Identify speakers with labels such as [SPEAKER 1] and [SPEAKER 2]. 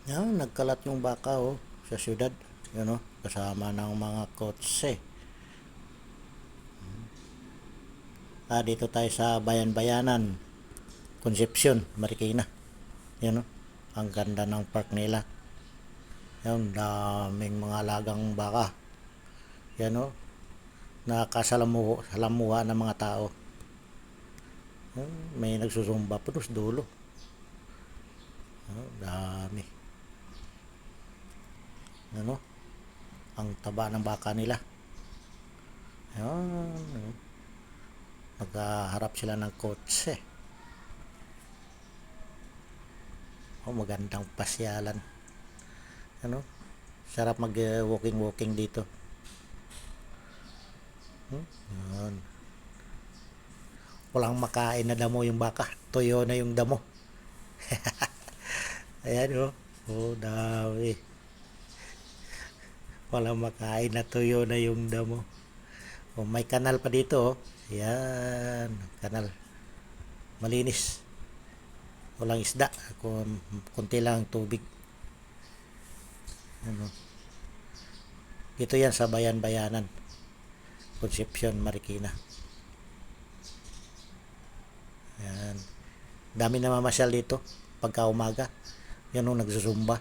[SPEAKER 1] Yan, nagkalat yung baka oh, sa syudad. Yun oh, kasama ng mga kotse. Dito tayo sa Bayan-Bayanan, Concepcion, Marikina. Yan oh, ang ganda ng park nila. Yan, daming mga alagang baka. Yan oh, nakasalamuha ng mga tao. Yan, may nagsusumba pa doon sa dulo. Dami. Ano? Ang taba ng baka nila. Yan. Magkaharap sila ng kotse. Magandang pasyalan. Ano? Sarap mag-walking-walking dito. Yan. Walang makain na damo yung baka. Tuyo na yung damo. Ayan oh. Dami. Walang makain na tuyo na yung damo. May kanal pa dito oh. Yan. Kanal. Malinis. Walang isda. Kunti lang tubig. Ano? Dito yan sa Bayan-Bayanan. Concepcion, Marikina. Yan. Dami na mamasyal dito pagka umaga. Yan o, nagsusumba.